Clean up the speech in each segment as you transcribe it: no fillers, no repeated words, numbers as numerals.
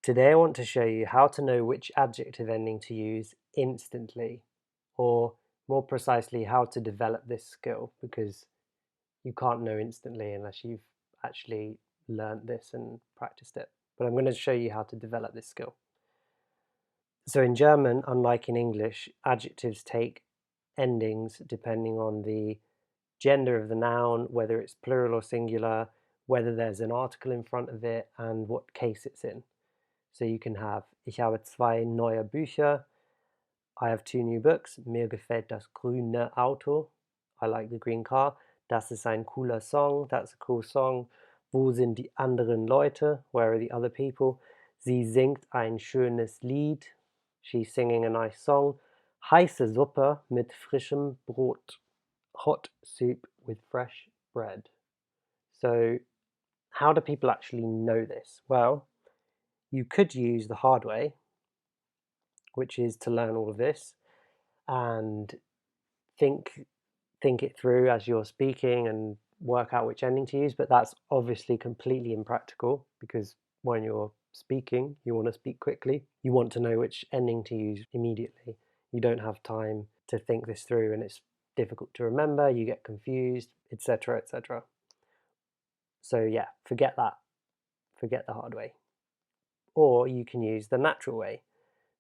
Today I want to show you how to know which adjective ending to use instantly, or more precisely, how to develop this skill, because you can't know instantly unless you've actually learned this and practiced it. But I'm going to show you how to develop this skill. So in German, unlike in English, adjectives take endings depending on the gender of the noun, whether it's plural or singular, whether there's an article in front of it, and what case it's in. So you can have, ich habe zwei neue Bücher, I have 2 new books, mir gefällt das grüne Auto, I like the green car, das ist ein cooler Song, that's a cool song, wo sind die anderen Leute, where are the other people, sie singt ein schönes Lied, she's singing a nice song, heiße Suppe mit frischem Brot, hot soup with fresh bread. So how do people actually know this? Well, you could use the hard way, which is to learn all of this and think it through as you're speaking and work out which ending to use, but that's obviously completely impractical because when you're speaking, you want to speak quickly. You want to know which ending to use immediately. You don't have time to think this through and it's difficult to remember, you get confused, etc., etc. So yeah, forget that. Forget the hard way. Or you can use the natural way.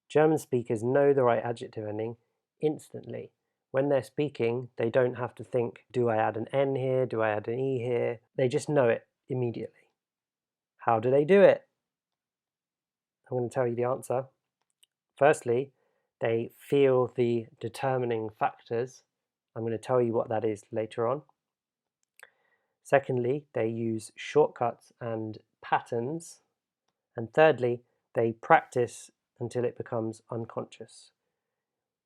German speakers know the right adjective ending instantly. When they're speaking, they don't have to think, do I add an N here? Do I add an E here? They just know it immediately. How do they do it? I'm going to tell you the answer. Firstly, they feel the determining factors. I'm going to tell you what that is later on. Secondly, they use shortcuts and patterns. And thirdly, they practice until it becomes unconscious.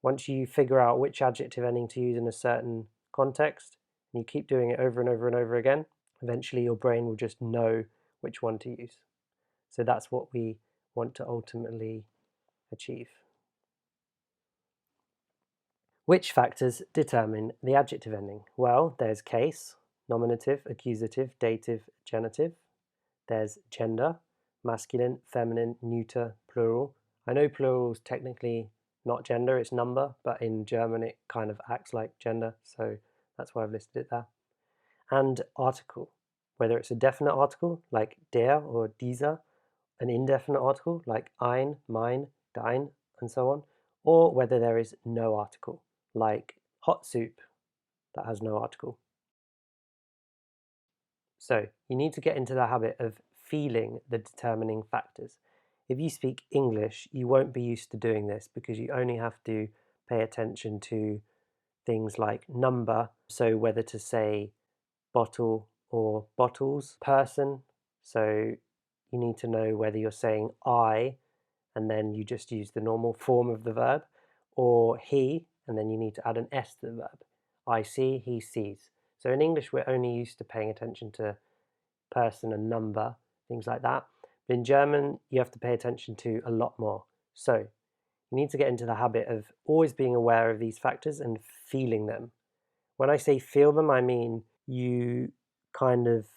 Once you figure out which adjective ending to use in a certain context, and you keep doing it over and over and over again, eventually your brain will just know which one to use. So that's what we want to ultimately achieve. Which factors determine the adjective ending? Well, there's case, nominative, accusative, dative, genitive. There's gender, masculine, feminine, neuter, plural. I know plural is technically not gender, it's number, but in German it kind of acts like gender, so that's why I've listed it there. And article, whether it's a definite article like der or dieser, an indefinite article like ein, mein, dein, and so on, or whether there is no article like hot soup that has no article. So you need to get into the habit of feeling the determining factors. If you speak English, you won't be used to doing this because you only have to pay attention to things like number, so whether to say bottle or bottles, person, so you need to know whether you're saying I and then you just use the normal form of the verb, or he and then you need to add an S to the verb. I see, he sees. So in English we're only used to paying attention to person and number, things like that. But in German, you have to pay attention to a lot more. So you need to get into the habit of always being aware of these factors and feeling them. When I say feel them, I mean you kind of,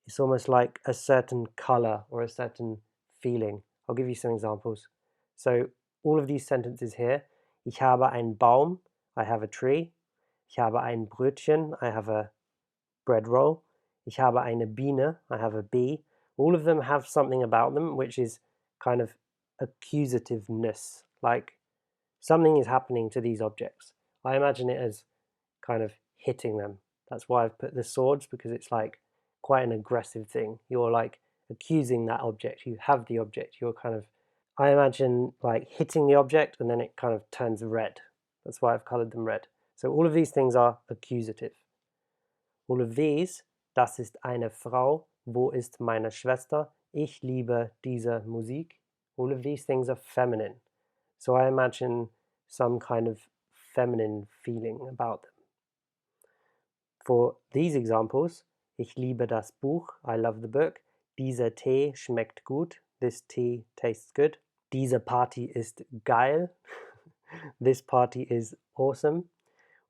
it's almost like a certain color or a certain feeling. I'll give you some examples. So all of these sentences here, ich habe einen Baum, I have a tree. Ich habe ein Brötchen, I have a bread roll. Ich habe eine Biene, I have a bee. All of them have something about them which is kind of accusativeness, like something is happening to these objects. I imagine it as kind of hitting them. That's why I've put the swords, because it's like quite an aggressive thing. You're like accusing that object. You have the object. You're kind of, I imagine like hitting the object and then it kind of turns red. That's why I've colored them red. So all of these things are accusative. All of these, das ist eine Frau, wo ist meine Schwester, ich liebe diese Musik. All of these things are feminine. So I imagine some kind of feminine feeling about them. For these examples, ich liebe das Buch, I love the book. Dieser Tee schmeckt gut, this tea tastes good. Diese Party ist geil, this party is awesome.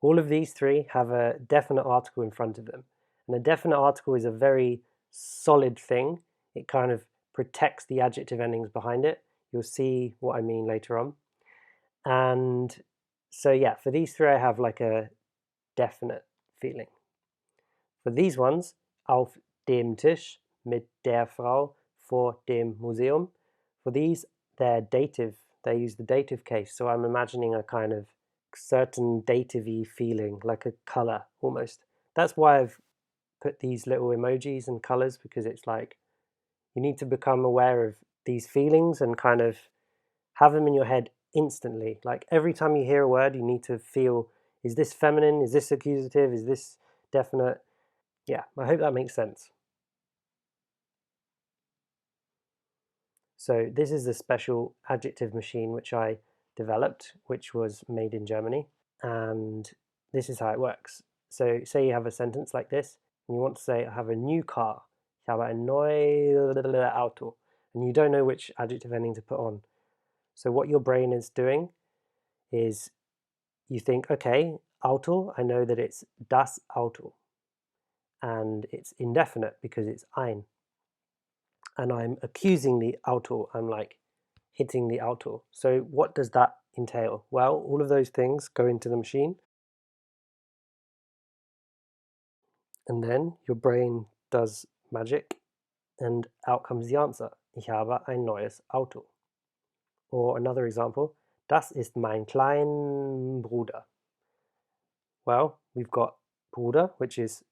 All of these three have a definite article in front of them. And a definite article is a very solid thing. It kind of protects the adjective endings behind it. You'll see what I mean later on. And so yeah, for these three I have like a definite feeling. For these ones, auf dem Tisch mit der Frau vor dem Museum, for these they're dative, they use the dative case, so I'm imagining a kind of certain dative-y feeling, like a color almost. That's why I've put these little emojis and colors, because it's like you need to become aware of these feelings and kind of have them in your head instantly. Like every time you hear a word, you need to feel, is this feminine? Is this accusative? Is this definite? Yeah, I hope that makes sense. So this is a special adjective machine which I developed, which was made in Germany. And this is how it works. So say you have a sentence like this, and you want to say, I have a new car. Ich habe ein neues Auto. And you don't know which adjective ending to put on. So what your brain is doing is you think, okay, Auto, I know that it's das Auto. And it's indefinite because it's ein. And I'm accusing the Auto. I'm like hitting the Auto. So what does that entail? Well, all of those things go into the machine. And then your brain does magic and out comes the answer. Ich habe ein neues Auto. Or another example, das ist mein kleiner Bruder. Well, we've got Bruder, which is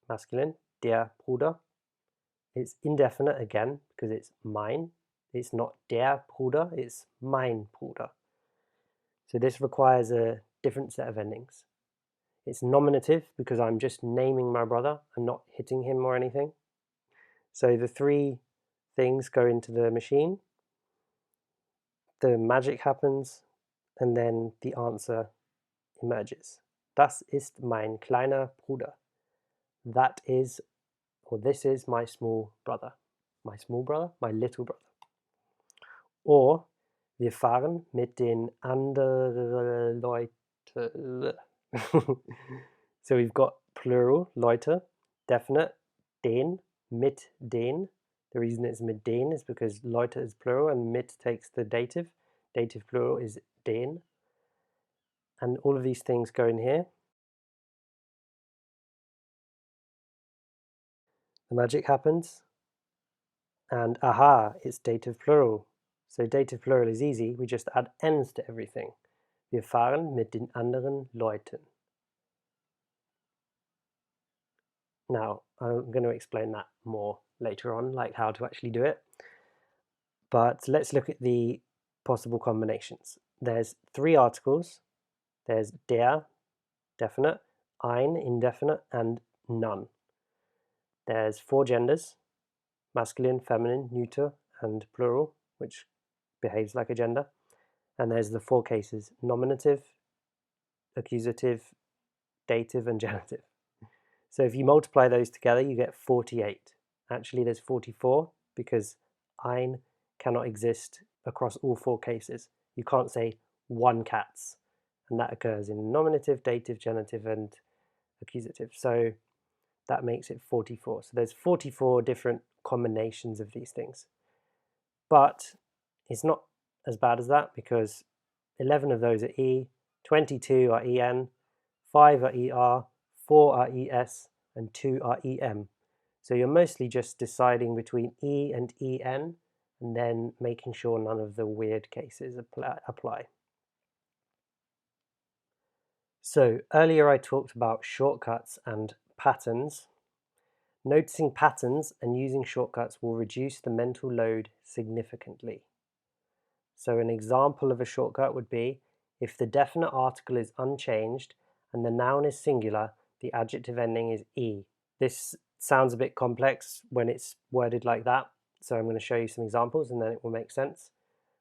masculine, der Bruder. It's indefinite again because it's mein. It's not der Bruder, it's mein Bruder. So this requires a different set of endings. It's nominative because I'm just naming my brother. I'm not hitting him or anything. So the three things go into the machine, the magic happens, and then the answer emerges. Das ist mein kleiner Bruder. That is, or this is my small brother. My small brother? My little brother. Or, wir fahren mit den anderen Leuten. So we've got plural, Leute, definite, den, mit den. The reason it's mit den is because Leute is plural and mit takes the dative. Dative plural is den. And all of these things go in here. The magic happens. And aha, it's dative plural. So dative plural is easy. We just add n's to everything. Wir fahren mit den anderen Leuten. Now, I'm going to explain that more later on, like how to actually do it. But let's look at the possible combinations. There's three articles. There's der, definite, ein, indefinite, and none. There's four genders, masculine, feminine, neuter, and plural, which behaves like a gender. And there's the four cases, nominative, accusative, dative, and genitive. So if you multiply those together, you get 48. Actually, there's 44 because ein cannot exist across all four cases. You can't say one cat's, and that occurs in nominative, dative, genitive, and accusative. So that makes it 44. So there's 44 different combinations of these things. But it's not as bad as that because 11 of those are E, 22 are EN, 5 are ER, 4 are ES, and 2 are EM. So you're mostly just deciding between E and EN and then making sure none of the weird cases apply. So earlier I talked about shortcuts and patterns. Noticing patterns and using shortcuts will reduce the mental load significantly. So an example of a shortcut would be if the definite article is unchanged and the noun is singular, the adjective ending is E. This sounds a bit complex when it's worded like that, so I'm going to show you some examples and then it will make sense.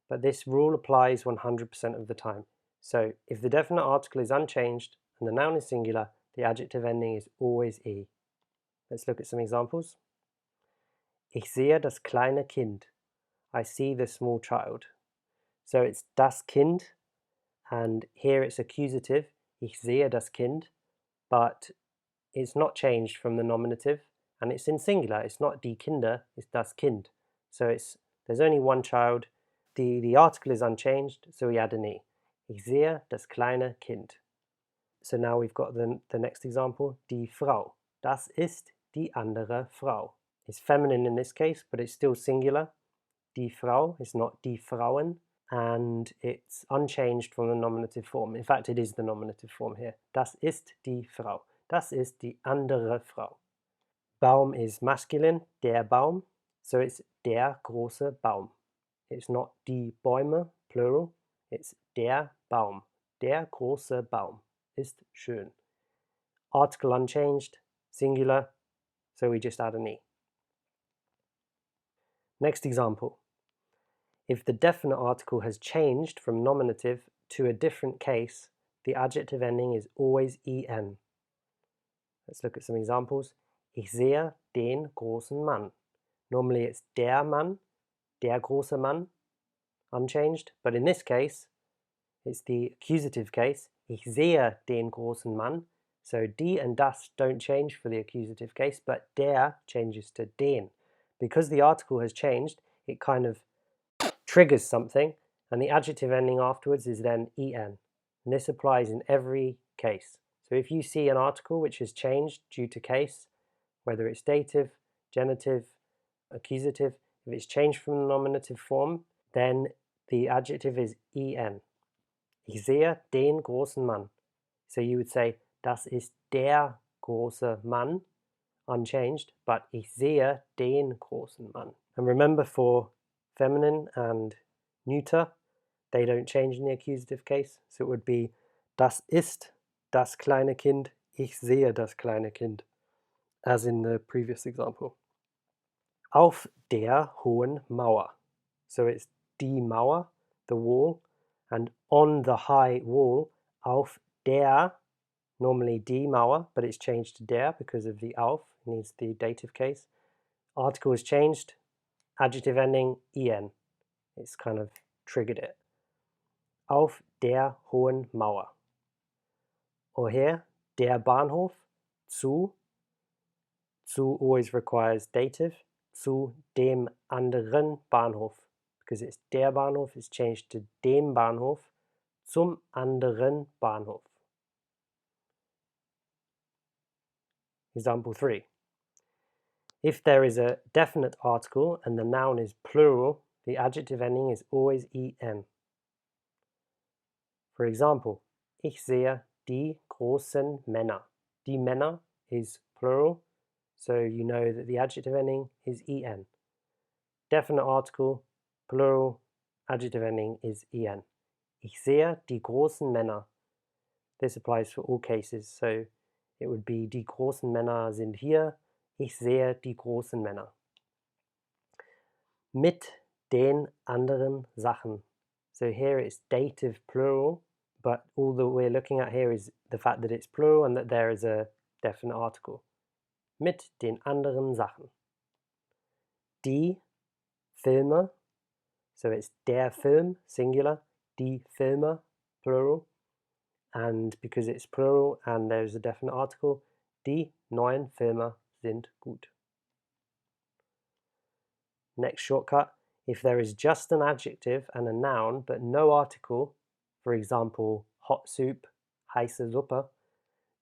But this rule applies 100% of the time. So if the definite article is unchanged and the noun is singular, the adjective ending is always E. Let's look at some examples. Ich sehe das kleine Kind. I see the small child. So it's das Kind, and here it's accusative. Ich sehe das Kind, but it's not changed from the nominative, and it's in singular. It's not die Kinder, it's das Kind. So there's only one child. The article is unchanged, so we add an E. Ich sehe das kleine Kind. So now we've got the next example, die Frau. Das ist die andere Frau. It's feminine in this case, but it's still singular. Die Frau is not die Frauen, and it's unchanged from the nominative form. In fact, it is the nominative form here. Das ist die Frau. Das ist die andere Frau. Baum is masculine, der Baum, so it's der große Baum. It's not die Bäume, plural, it's der Baum. Der große Baum ist schön. Article unchanged, singular, so we just add an E. Next example. If the definite article has changed from nominative to a different case, the adjective ending is always en. Let's look at some examples. Ich sehe den großen Mann. Normally it's der Mann, der große Mann, unchanged, but in this case, it's the accusative case. Ich sehe den großen Mann. So die and das don't change for the accusative case, but der changes to den. Because the article has changed, it kind of triggers something, and the adjective ending afterwards is then en. And this applies in every case. So if you see an article which has changed due to case, whether it's dative, genitive, accusative, if it's changed from the nominative form, then the adjective is en. Ich sehe den großen Mann. So you would say, das ist der große Mann, unchanged, but ich sehe den großen Mann. And remember, for feminine and neuter, they don't change in the accusative case. So it would be, das ist das kleine Kind, ich sehe das kleine Kind, as in the previous example. Auf der hohen Mauer. So it's die Mauer, the wall, and on the high wall, auf der, normally die Mauer, but it's changed to der because of the auf, it needs the dative case. Article is changed, adjective ending en. It's kind of triggered it. Auf der hohen Mauer. Or here, der Bahnhof, zu. Zu always requires dative. Zu dem anderen Bahnhof. Because it's der Bahnhof, it's changed to dem Bahnhof, zum anderen Bahnhof. Example 3. If there is a definite article and the noun is plural, the adjective ending is always en. For example, ich sehe die großen Männer. Die Männer is plural, so you know that the adjective ending is en. Definite article, plural, adjective ending is en. Ich sehe die großen Männer. This applies for all cases, so it would be die großen Männer sind hier. Ich sehe die großen Männer. Mit den anderen Sachen. So here it's dative plural, but all that we're looking at here is the fact that it's plural and that there is a definite article. Mit den anderen Sachen. Die Filme, so it's der Film, singular, die Filme, plural, and because it's plural and there's a definite article, die neuen Filme sind gut. Next shortcut, if there is just an adjective and a noun but no article, for example, hot soup, heiße Suppe,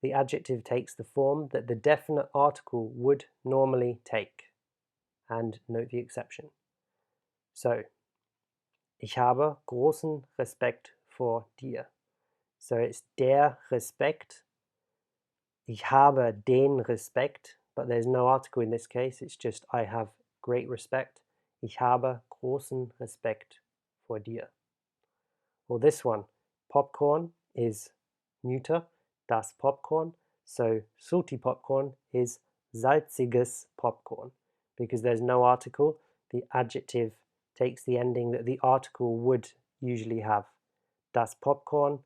the adjective takes the form that the definite article would normally take. And note the exception. So, ich habe großen Respekt vor dir. So it's der Respekt. Ich habe den Respekt, but there's no article in this case, it's just I have great respect. Ich habe großen Respekt vor dir. Or this one, popcorn is neuter, das Popcorn. So salty popcorn is salziges Popcorn. Because there's no article, the adjective takes the ending that the article would usually have. Das Popcorn,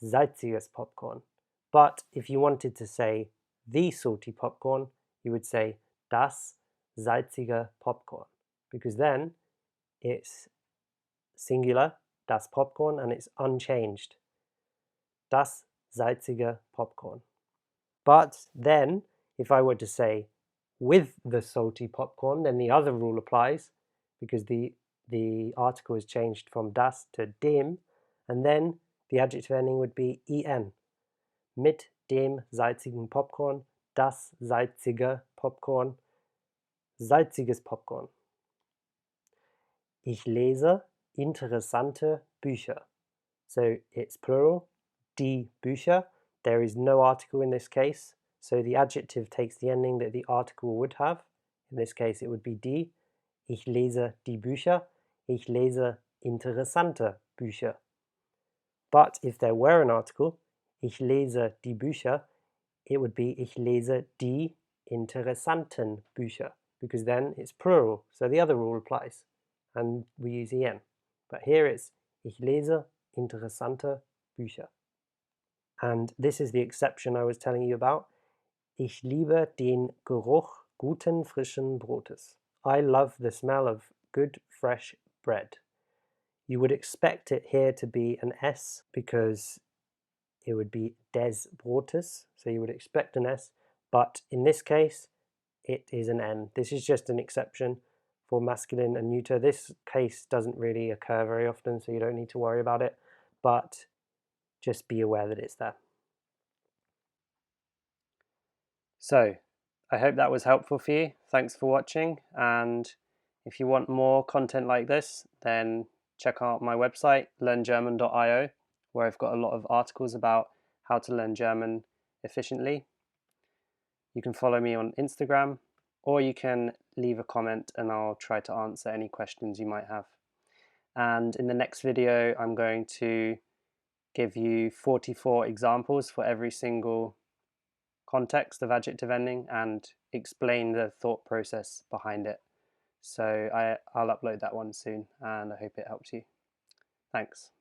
salziges Popcorn. But if you wanted to say the salty popcorn, you would say das salzige Popcorn. Because then it's singular, das Popcorn, and it's unchanged. Das salzige Popcorn. But then, if I were to say with the salty popcorn, then the other rule applies. because the article is changed from das to dem, and then the adjective ending would be en. Mit dem salzigen Popcorn, das salzige Popcorn, salziges Popcorn. Ich lese interessante Bücher. So it's plural, die Bücher. There is no article in this case, so the adjective takes the ending that the article would have. In this case, it would be die. Ich lese die Bücher. Ich lese interessante Bücher. But if there were an article, ich lese die Bücher, it would be ich lese die interessanten Bücher, because then it's plural, so the other rule applies, and we use en. But here it's ich lese interessante Bücher. And this is the exception I was telling you about. Ich liebe den Geruch guten frischen Brotes. I love the smell of good fresh bread. You would expect it here to be an S because it would be des Brotes, so you would expect an S, but in this case it is an N. This is just an exception for masculine and neuter. This case doesn't really occur very often, so you don't need to worry about it, but just be aware that it's there. So, I hope that was helpful for you. Thanks for watching, and if you want more content like this, then check out my website, learngerman.io, where I've got a lot of articles about how to learn German efficiently. You can follow me on Instagram, or you can leave a comment and I'll try to answer any questions you might have. And in the next video, I'm going to give you 44 examples for every single context of adjective ending and explain the thought process behind it. So I'll upload that one soon, and I hope it helps you. Thanks.